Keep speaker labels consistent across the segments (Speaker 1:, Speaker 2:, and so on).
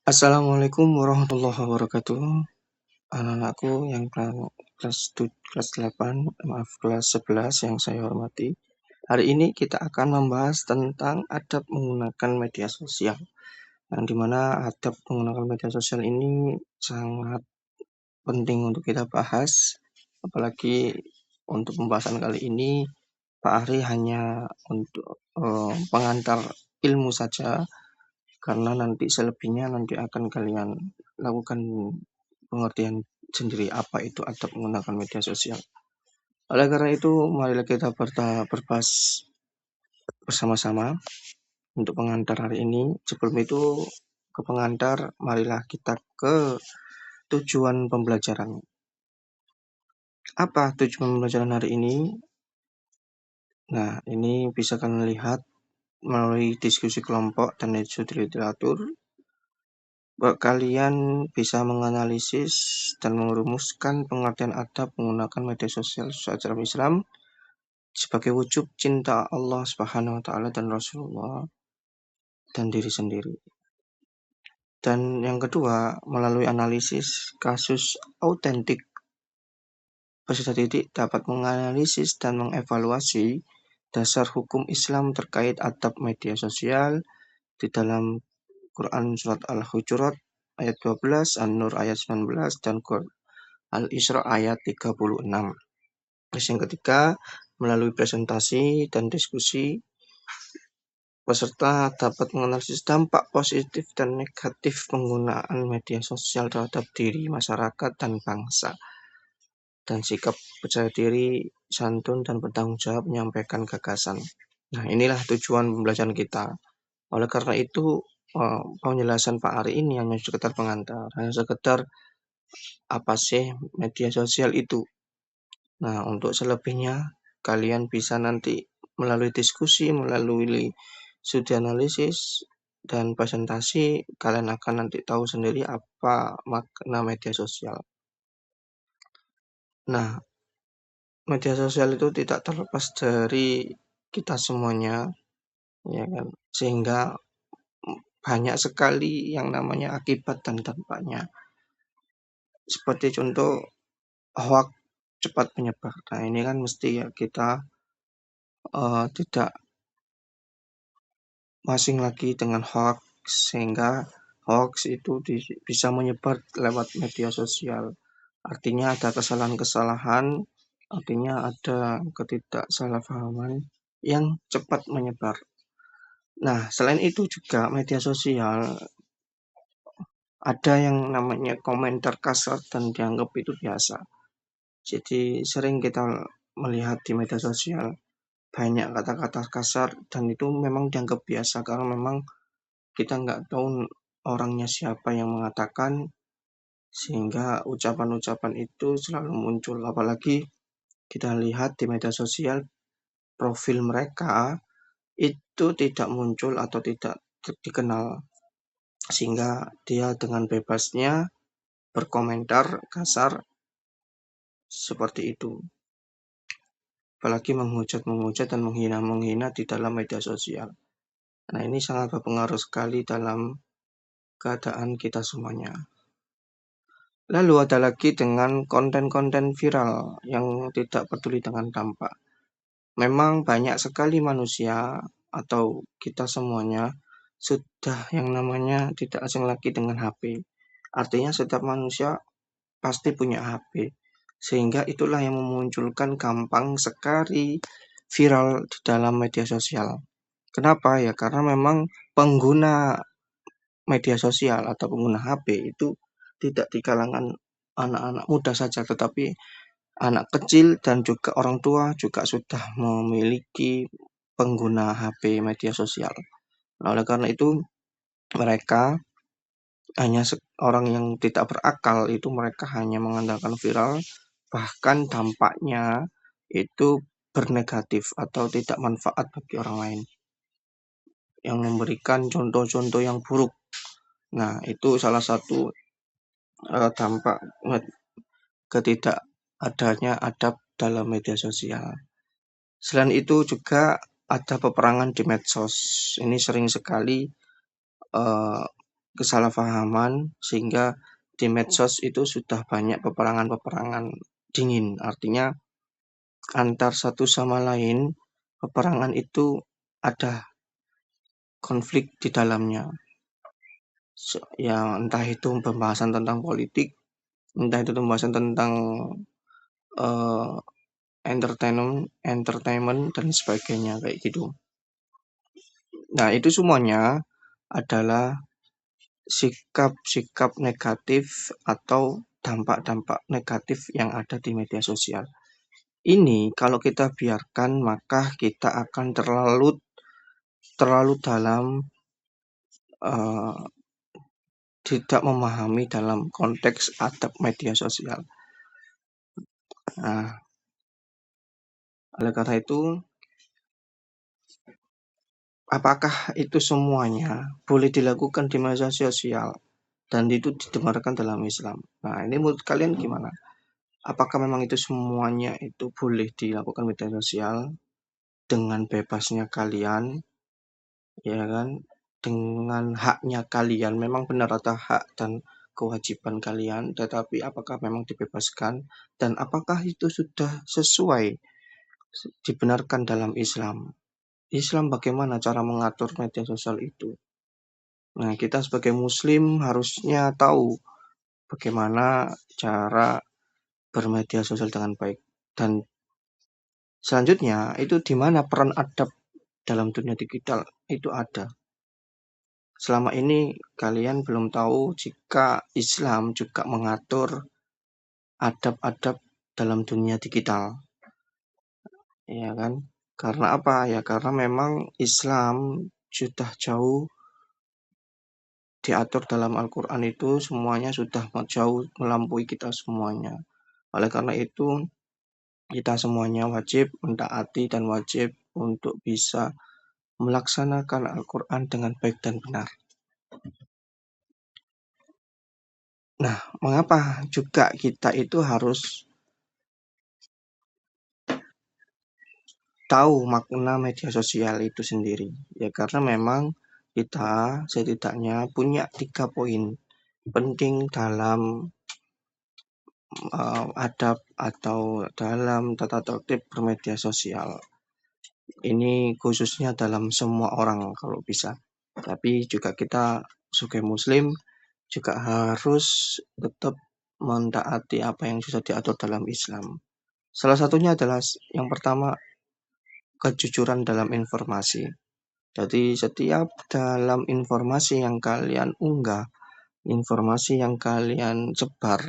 Speaker 1: Assalamualaikum warahmatullahi wabarakatuh. Anak-anakku yang kelas 8, maaf kelas 11 yang saya hormati. Hari ini kita akan membahas tentang adab menggunakan media sosial. Yang dimana adab menggunakan media sosial ini sangat penting untuk kita bahas. Apalagi untuk pembahasan kali ini, Pak Ari hanya untuk pengantar ilmu saja. Karena nanti selebihnya nanti akan kalian lakukan pengertian sendiri apa itu adab menggunakan media sosial. Oleh karena itu, marilah kita berbahas bersama-sama untuk pengantar hari ini. Sebelum itu, ke pengantar, marilah kita ke tujuan pembelajaran. Apa tujuan pembelajaran hari ini? Nah, ini bisa kalian lihat melalui diskusi kelompok dan studi literatur. Kalian bisa menganalisis dan merumuskan pengertian adab menggunakan media sosial secara Islam sebagai wujud cinta Allah Subhanahu wa taala dan Rasulullah dan diri sendiri. Dan yang kedua, melalui analisis kasus autentik, peserta didik dapat menganalisis dan mengevaluasi dasar hukum Islam terkait adab media sosial di dalam Quran Surat Al-Hujurat ayat 12, An-Nur ayat 19, dan Al-Isra ayat 36. Terus yang ketiga, melalui presentasi dan diskusi, peserta dapat menganalisis dampak positif dan negatif penggunaan media sosial terhadap diri, masyarakat, dan bangsa. Dan sikap percaya diri, santun, dan bertanggung jawab menyampaikan gagasan. Nah, inilah tujuan pembelajaran kita. Oleh karena itu, penjelasan Pak Ari ini hanya sekedar pengantar, hanya sekedar apa sih media sosial itu. Nah, untuk selebihnya, kalian bisa nanti melalui diskusi, melalui studi analisis, dan presentasi, kalian akan nanti tahu sendiri apa makna media sosial. Nah, media sosial itu tidak terlepas dari kita semuanya, ya kan? Sehingga banyak sekali yang namanya akibat dan dampaknya. Seperti contoh, hoax cepat menyebar. Nah, ini kan mesti ya kita tidak masing lagi dengan hoax, sehingga hoax itu bisa menyebar lewat media sosial. Artinya ada kesalahan-kesalahan, artinya ada ketidaksalahpahaman yang cepat menyebar. Nah, selain itu juga media sosial ada yang namanya komentar kasar dan dianggap itu biasa. Jadi sering kita melihat di media sosial banyak kata-kata kasar dan itu memang dianggap biasa karena memang kita nggak tahu orangnya siapa yang mengatakan, sehingga ucapan-ucapan itu selalu muncul. Apalagi kita lihat di media sosial profil mereka itu tidak muncul atau tidak dikenal, sehingga dia dengan bebasnya berkomentar kasar seperti itu. Apalagi menghujat dan menghina di dalam media sosial. Nah, ini sangat berpengaruh sekali dalam keadaan kita semuanya. Lalu ada lagi dengan konten-konten viral yang tidak peduli dengan dampak. Memang banyak sekali manusia atau kita semuanya sudah yang namanya tidak asing lagi dengan HP. Artinya setiap manusia pasti punya HP. Sehingga itulah yang memunculkan gampang sekali viral di dalam media sosial. Kenapa? Ya karena memang pengguna media sosial atau pengguna HP itu tidak di kalangan anak-anak muda saja, tetapi anak kecil dan juga orang tua juga sudah memiliki pengguna HP media sosial. Nah, oleh karena itu mereka hanya orang yang tidak berakal itu mereka hanya mengandalkan viral, bahkan dampaknya itu bernegatif atau tidak manfaat bagi orang lain, yang memberikan contoh-contoh yang buruk. Nah, itu salah satu dampak ketidak adanya adab dalam media sosial. Selain itu juga ada peperangan di medsos. Ini sering sekali kesalahpahaman sehingga di medsos itu sudah banyak peperangan-peperangan dingin. Artinya antar satu sama lain peperangan itu ada konflik di dalamnya. Ya entah itu pembahasan tentang politik, entah itu pembahasan tentang uh, entertainment dan sebagainya kayak gitu. Nah, itu semuanya adalah sikap-sikap negatif atau dampak-dampak negatif yang ada di media sosial. Ini kalau kita biarkan maka kita akan terlalu dalam uh, tidak memahami dalam konteks adab media sosial. Nah, oleh karena itu, apakah itu semuanya boleh dilakukan di media sosial dan itu dibenarkan dalam Islam? Nah, ini menurut kalian gimana? Apakah memang itu semuanya itu boleh dilakukan media sosial dengan bebasnya kalian, ya kan? Dengan haknya kalian, memang benar ada hak dan kewajiban kalian, tetapi apakah memang dibebaskan dan apakah itu sudah sesuai dibenarkan dalam Islam? Islam bagaimana cara mengatur media sosial itu? Nah, kita sebagai Muslim harusnya tahu bagaimana cara bermedia sosial dengan baik. Dan selanjutnya, itu di mana peran adab dalam dunia digital itu ada. Selama ini kalian belum tahu jika Islam juga mengatur adab-adab dalam dunia digital. Ya kan? Karena apa? Ya karena memang Islam sudah jauh diatur dalam Al-Quran itu semuanya sudah jauh melampaui kita semuanya. Oleh karena itu, kita semuanya wajib mentaati dan wajib untuk bisa melaksanakan Al-Quran dengan baik dan benar. Nah, mengapa juga kita itu harus tahu makna media sosial itu sendiri? Ya karena memang kita setidaknya punya 3 poin penting dalam adab atau dalam tata tertib bermedia sosial. Ini khususnya dalam semua orang kalau bisa. Tapi juga kita sebagai Muslim juga harus tetap mentaati apa yang sudah diatur dalam Islam. Salah satunya adalah yang pertama kejujuran dalam informasi. Jadi setiap dalam informasi yang kalian unggah, informasi yang kalian sebar,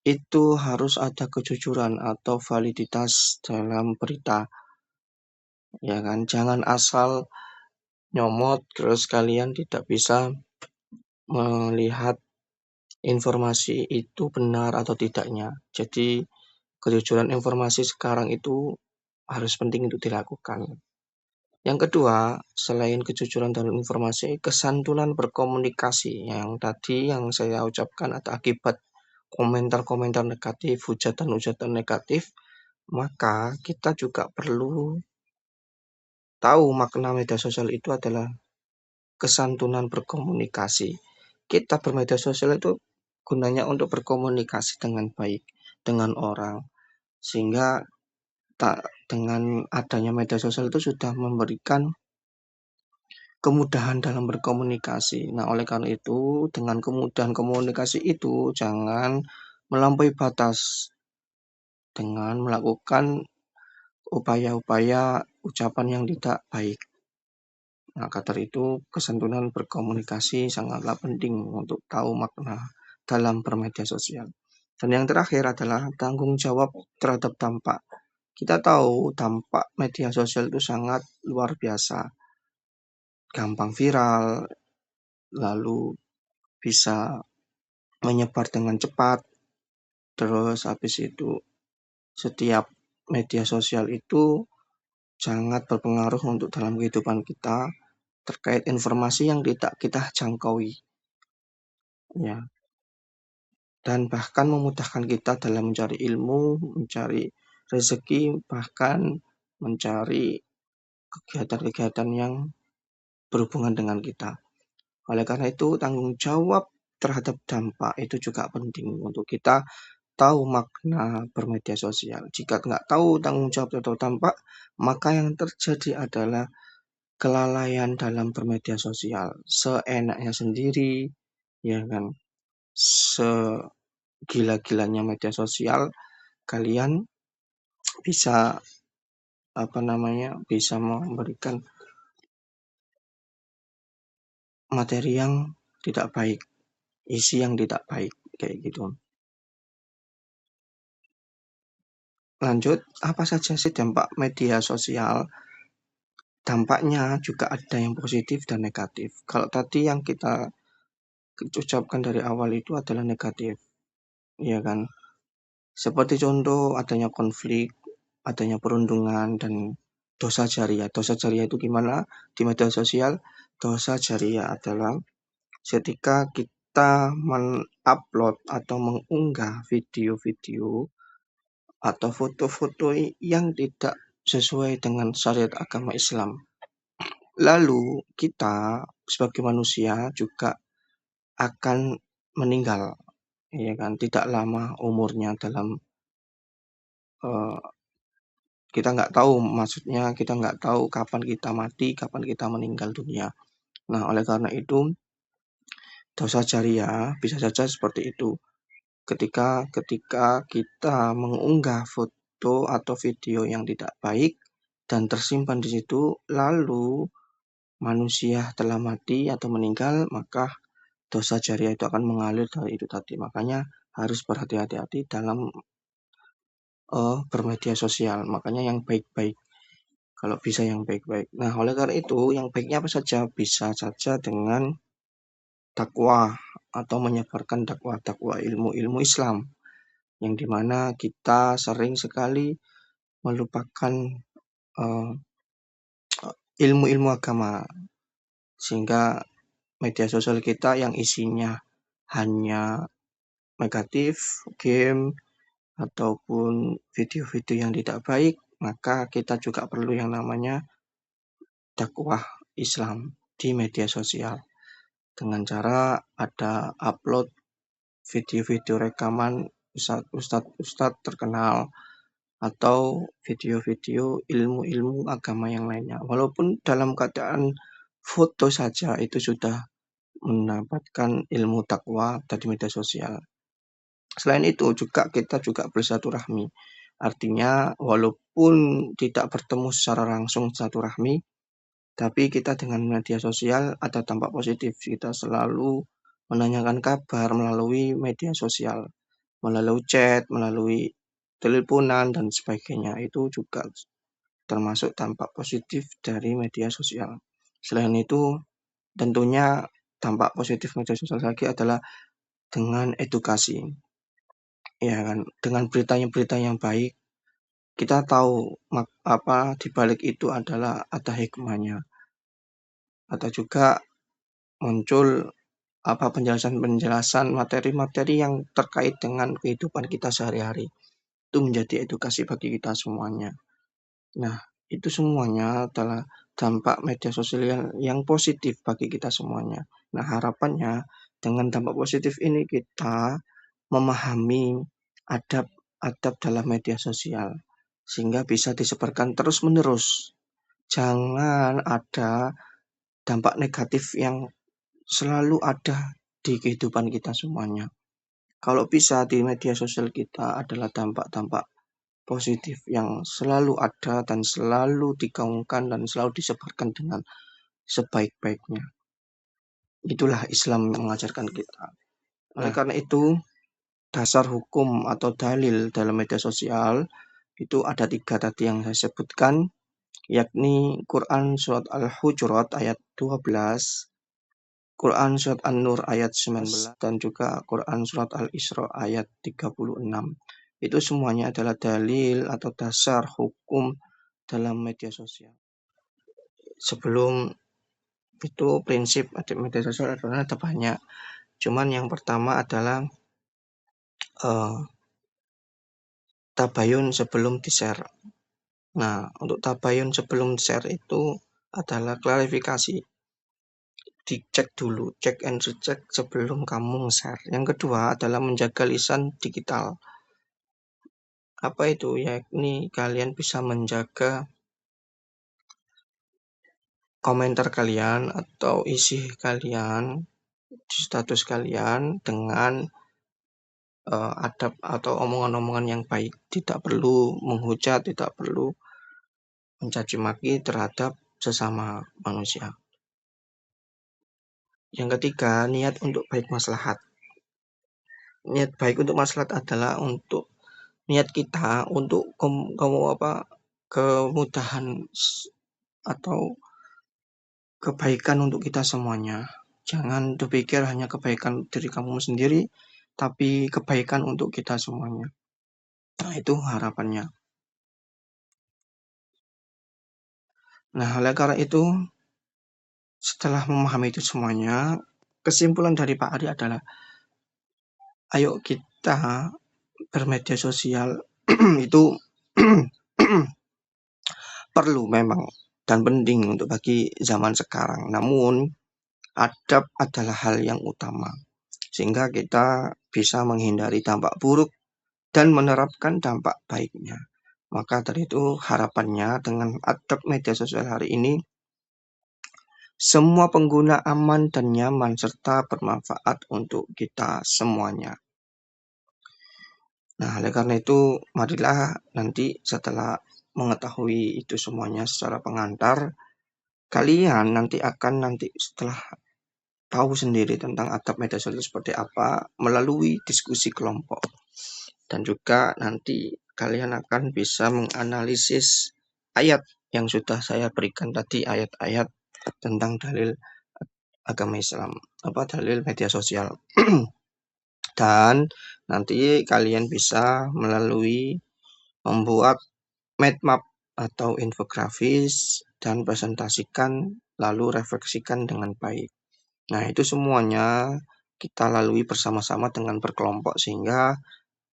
Speaker 1: itu harus ada kejujuran atau validitas dalam berita. Ya kan, jangan asal nyomot terus kalian tidak bisa melihat informasi itu benar atau tidaknya. Jadi kejujuran informasi sekarang itu harus penting untuk dilakukan. Yang kedua, selain kejujuran dalam informasi, kesantunan berkomunikasi yang tadi yang saya ucapkan atau akibat komentar-komentar negatif, hujatan-hujatan negatif, maka kita juga perlu tahu makna media sosial itu adalah kesantunan berkomunikasi. Kita bermedia sosial itu gunanya untuk berkomunikasi dengan baik dengan orang, sehingga dengan adanya media sosial itu sudah memberikan kemudahan dalam berkomunikasi. Nah, oleh karena itu, dengan kemudahan komunikasi itu jangan melampaui batas dengan melakukan upaya-upaya ucapan yang tidak baik. Maka dari itu, kesantunan berkomunikasi sangatlah penting untuk tahu makna dalam bermedia sosial. Dan yang terakhir adalah tanggung jawab terhadap dampak. Kita tahu dampak media sosial itu sangat luar biasa. Gampang viral, lalu bisa menyebar dengan cepat. Terus habis itu setiap media sosial itu sangat berpengaruh untuk dalam kehidupan kita terkait informasi yang tidak kita jangkaui, ya, dan bahkan memudahkan kita dalam mencari ilmu, mencari rezeki, bahkan mencari kegiatan-kegiatan yang berhubungan dengan kita. Oleh karena itu, tanggung jawab terhadap dampak itu juga penting untuk kita tahu makna bermedia sosial. Jika nggak tahu tanggung jawab atau dampak, maka yang terjadi adalah kelalaian dalam bermedia sosial. Seenaknya sendiri, ya kan? Segila-gilanya media sosial, kalian bisa bisa memberikan materi yang tidak baik, isi yang tidak baik, kayak gitu. Lanjut, apa saja sih dampak media sosial? Dampaknya juga ada yang positif dan negatif. Kalau tadi yang kita ucapkan dari awal itu adalah negatif, ya kan? Seperti contoh adanya konflik, adanya perundungan dan dosa jariah. Dosa jariah itu gimana di media sosial? Dosa jariah adalah ketika kita mengupload atau mengunggah video-video atau foto-foto yang tidak sesuai dengan syariat agama Islam. Lalu kita sebagai manusia juga akan meninggal, ya kan? Tidak lama umurnya dalam kita nggak tahu, maksudnya kita nggak tahu kapan kita mati, kapan kita meninggal dunia. Nah, oleh karena itu dosa jariah bisa saja seperti itu. Ketika kita mengunggah foto atau video yang tidak baik dan tersimpan di situ, lalu manusia telah mati atau meninggal, maka dosa jariah itu akan mengalir dari itu tadi. Makanya harus berhati-hati dalam bermedia sosial. Makanya yang baik-baik. Kalau bisa yang baik-baik. Nah, oleh karena itu, yang baiknya apa saja? Bisa saja dengan dakwah atau menyebarkan dakwah-dakwah ilmu-ilmu Islam. Yang dimana kita sering sekali melupakan uh, ilmu-ilmu agama. Sehingga media sosial kita yang isinya hanya negatif, game, ataupun video-video yang tidak baik, maka kita juga perlu yang namanya dakwah Islam di media sosial. Dengan cara ada upload video-video rekaman ustadz terkenal atau video-video ilmu-ilmu agama yang lainnya. Walaupun dalam keadaan foto saja itu sudah mendapatkan ilmu takwa dari media sosial. Selain itu juga kita juga bersilaturahmi. Artinya walaupun tidak bertemu secara langsung silaturahmi, tapi kita dengan media sosial ada dampak positif. Kita selalu menanyakan kabar melalui media sosial, melalui chat, melalui teleponan dan sebagainya. Itu juga termasuk dampak positif dari media sosial. Selain itu, tentunya dampak positif media sosial lagi adalah dengan edukasi. Ya kan, dengan berita yang baik, kita tahu apa di balik itu adalah ada hikmahnya. Atau juga muncul apa penjelasan-penjelasan materi-materi yang terkait dengan kehidupan kita sehari-hari. Itu menjadi edukasi bagi kita semuanya. Nah, itu semuanya adalah dampak media sosial yang positif bagi kita semuanya. Nah, harapannya dengan dampak positif ini kita memahami adab-adab dalam media sosial sehingga bisa disebarkan terus-menerus. Jangan ada dampak negatif yang selalu ada di kehidupan kita semuanya. Kalau bisa di media sosial kita adalah dampak-dampak positif yang selalu ada dan selalu digaungkan dan selalu disebarkan dengan sebaik-baiknya. Itulah Islam mengajarkan kita. Oleh karena itu, dasar hukum atau dalil dalam media sosial itu ada 3 tadi yang saya sebutkan, yakni Quran Surat Al-Hujurat ayat 12, Quran Surat An-Nur ayat 19, dan juga Quran Surat Al-Isra ayat 36. Itu semuanya adalah dalil atau dasar hukum dalam media sosial. Sebelum itu prinsip media sosial adalah ada banyak. Cuman yang pertama adalah tabayun sebelum di-share. Nah, untuk tabayun sebelum share itu adalah klarifikasi. dicek dulu, cek and recheck sebelum kamu share. Yang kedua adalah menjaga lisan digital. Apa itu? Yakni kalian bisa menjaga komentar kalian atau isi kalian di status kalian dengan adab atau omongan-omongan yang baik. Tidak perlu menghujat, tidak perlu mencaci maki terhadap sesama manusia. Yang ketiga, niat untuk baik maslahat. Niat baik untuk maslahat adalah untuk niat kita untuk kemudahan atau kebaikan untuk kita semuanya. Jangan berpikir hanya kebaikan diri kamu sendiri, tapi kebaikan untuk kita semuanya. Nah, itu harapannya. Nah, oleh karena itu, setelah memahami itu semuanya, kesimpulan dari Pak Ari adalah, ayo kita bermedia sosial itu perlu memang dan penting untuk bagi zaman sekarang. Namun, adab adalah hal yang utama, sehingga kita bisa menghindari dampak buruk dan menerapkan dampak baiknya. Maka dari itu harapannya dengan adab media sosial hari ini, semua pengguna aman dan nyaman serta bermanfaat untuk kita semuanya. Nah, oleh karena itu, marilah nanti setelah mengetahui itu semuanya secara pengantar, kalian setelah tahu sendiri tentang adab media sosial seperti apa melalui diskusi kelompok. Dan juga nanti kalian akan bisa menganalisis ayat yang sudah saya berikan tadi, ayat-ayat tentang dalil agama Islam, dalil media sosial. Dan nanti kalian bisa melalui membuat mind map atau infografis dan presentasikan lalu refleksikan dengan baik. Nah, itu semuanya kita lalui bersama-sama dengan berkelompok, sehingga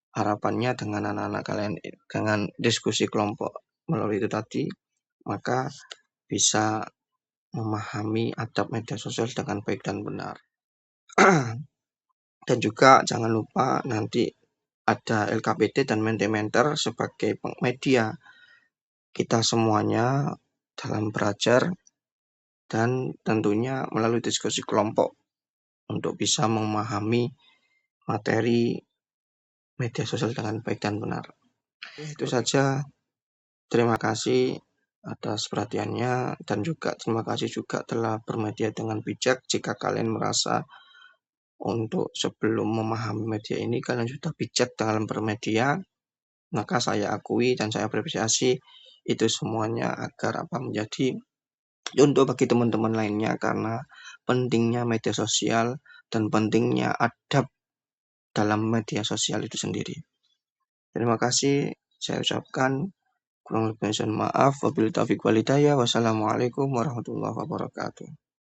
Speaker 1: harapannya dengan anak-anak kalian dengan diskusi kelompok melalui itu tadi, maka bisa memahami adab media sosial dengan baik dan benar. Dan juga jangan lupa nanti ada LKPD dan Mentimeter sebagai media kita semuanya dalam belajar dan tentunya melalui diskusi kelompok untuk bisa memahami materi media sosial dengan baik dan benar. Itu saja. Terima kasih atas perhatiannya, dan juga terima kasih juga telah bermedia dengan bijak. Jika kalian merasa untuk sebelum memahami media ini kalian sudah bijak dalam bermedia, maka saya akui dan saya apresiasi itu semuanya agar menjadi untuk bagi teman-teman lainnya, karena pentingnya media sosial dan pentingnya adab dalam media sosial itu sendiri. Terima kasih saya ucapkan. Kurang lebih mohon maaf. Wabillahi taufiq wal hidayah. Wassalamualaikum warahmatullahi wabarakatuh.